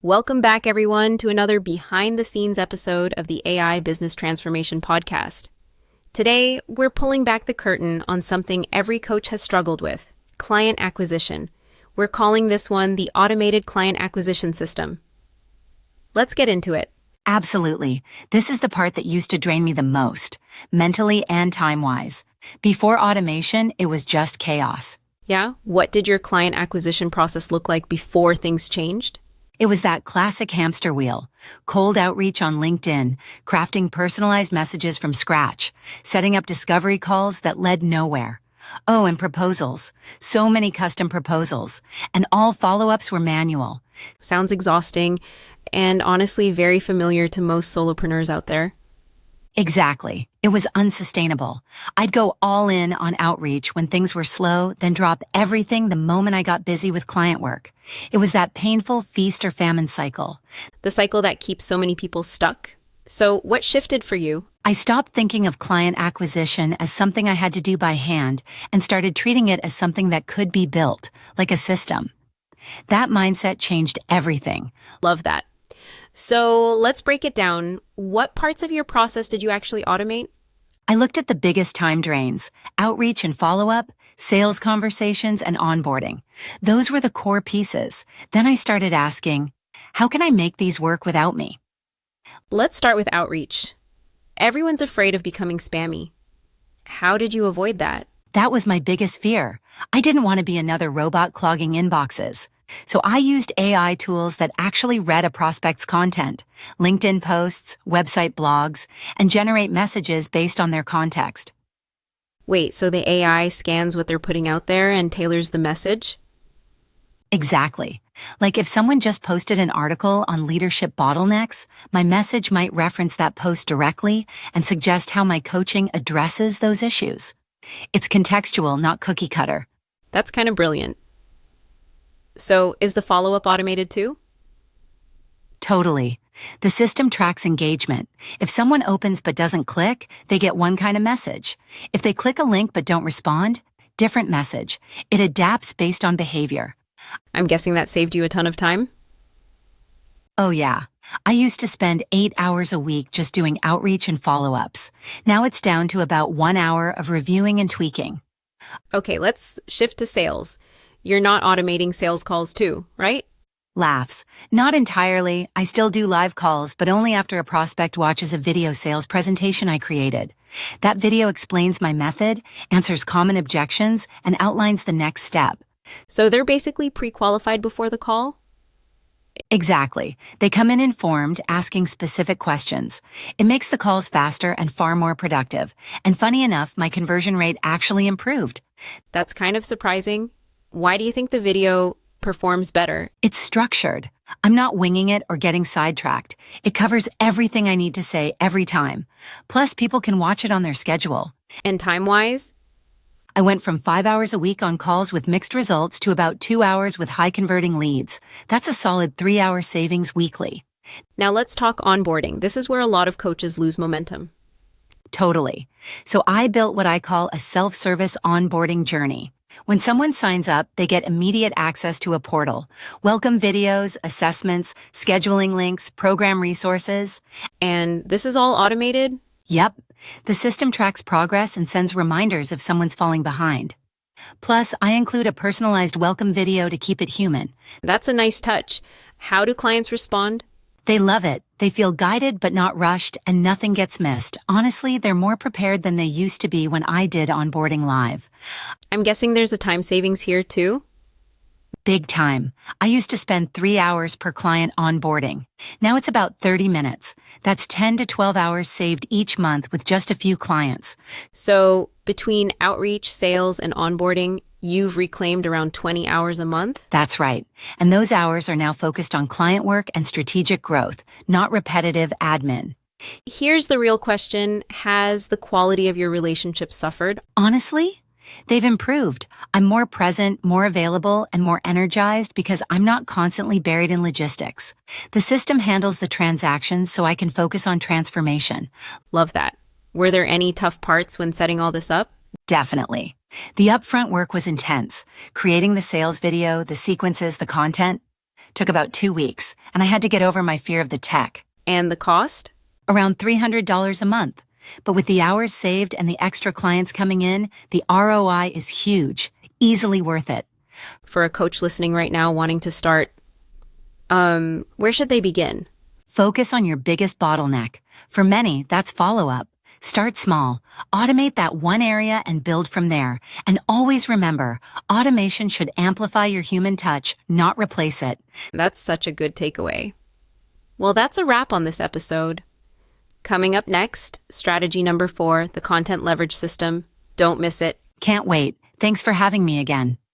Welcome back, everyone, to another behind-the-scenes episode of the AI Business Transformation Podcast. Today, we're pulling back the curtain on something every coach has struggled with: client acquisition. We're calling this one the Automated Client Acquisition System. Let's get into it. Absolutely. This is the part that used to drain me the most, mentally and time-wise. Before automation, it was just chaos. Yeah? What did your client acquisition process look like before things changed? It was that classic hamster wheel: cold outreach on LinkedIn, crafting personalized messages from scratch, setting up discovery calls that led nowhere. Oh, and proposals. So many custom proposals. And all follow-ups were manual. Sounds exhausting and honestly very familiar to most solopreneurs out there. Exactly. It was unsustainable. I'd go all in on outreach when things were slow, then drop everything the moment I got busy with client work. It was that painful feast or famine cycle. The cycle that keeps so many people stuck. So what shifted for you? I stopped thinking of client acquisition as something I had to do by hand and started treating it as something that could be built, like a system. That mindset changed everything. Love that. So let's break it down. What parts of your process did you actually automate? I looked at the biggest time drains: outreach and follow-up, sales conversations, and onboarding. Those were the core pieces. Then I started asking, how can I make these work without me? Let's start with outreach. Everyone's afraid of becoming spammy. How did you avoid that? That was my biggest fear. I didn't want to be another robot clogging inboxes. So I used AI tools that actually read a prospect's content, LinkedIn posts, website blogs, and generate messages based on their context. Wait, so the AI scans what they're putting out there and tailors the message? Exactly. Like if someone just posted an article on leadership bottlenecks, my message might reference that post directly and suggest how my coaching addresses those issues. It's contextual, not cookie cutter. That's kind of brilliant. So is the follow-up automated too? Totally. The system tracks engagement. If someone opens but doesn't click, they get one kind of message. If they click a link but don't respond, different message. It adapts based on behavior. I'm guessing that saved you a ton of time? Oh yeah. I used to spend 8 hours a week just doing outreach and follow-ups. Now it's down to about 1 hour of reviewing and tweaking. Okay, let's shift to sales. You're not automating sales calls too, right? Laughs. Not entirely. I still do live calls, but only after a prospect watches a video sales presentation I created. That video explains my method, answers common objections, and outlines the next step. So they're basically pre-qualified before the call? Exactly. They come in informed, asking specific questions. It makes the calls faster and far more productive. And funny enough, my conversion rate actually improved. That's kind of surprising. Why do you think the video performs better? It's structured. I'm not winging it or getting sidetracked. It covers everything I need to say every time. Plus, people can watch it on their schedule. And time-wise? I went from 5 hours a week on calls with mixed results to about 2 hours with high-converting leads. That's a solid 3-hour savings weekly. Now let's talk onboarding. This is where a lot of coaches lose momentum. Totally. So I built what I call a self-service onboarding journey. When someone signs up, they get immediate access to a portal, welcome videos, assessments, scheduling links, program resources. And this is all automated? Yep. The system tracks progress and sends reminders if someone's falling behind. Plus, I include a personalized welcome video to keep it human. That's a nice touch. How do clients respond? They love it. They feel guided but not rushed, and nothing gets missed. Honestly, they're more prepared than they used to be when I did onboarding live. I'm guessing there's a time savings here too? Big time. I used to spend 3 hours per client onboarding. Now it's about 30 minutes. That's 10 to 12 hours saved each month with just a few clients. So between outreach, sales, and onboarding, you've reclaimed around 20 hours a month? That's right. And those hours are now focused on client work and strategic growth, not repetitive admin. Here's the real question. Has the quality of your relationship suffered? Honestly, they've improved. I'm more present, more available, and more energized because I'm not constantly buried in logistics. The system handles the transactions so I can focus on transformation. Love that. Were there any tough parts when setting all this up? Definitely. The upfront work was intense. Creating the sales video, the sequences, the content. Took about 2 weeks, and I had to get over my fear of the tech. And the cost? Around $300 a month. But with the hours saved and the extra clients coming in, the ROI is huge, easily worth it. For a coach listening right now wanting to start, where should they begin? Focus on your biggest bottleneck. For many, that's follow-up. Start small. Automate that one area and build from there. And always remember, automation should amplify your human touch, not replace it. That's such a good takeaway. Well, that's a wrap on this episode. Coming up next, strategy number 4, the content leverage system. Don't miss it. Can't wait. Thanks for having me again.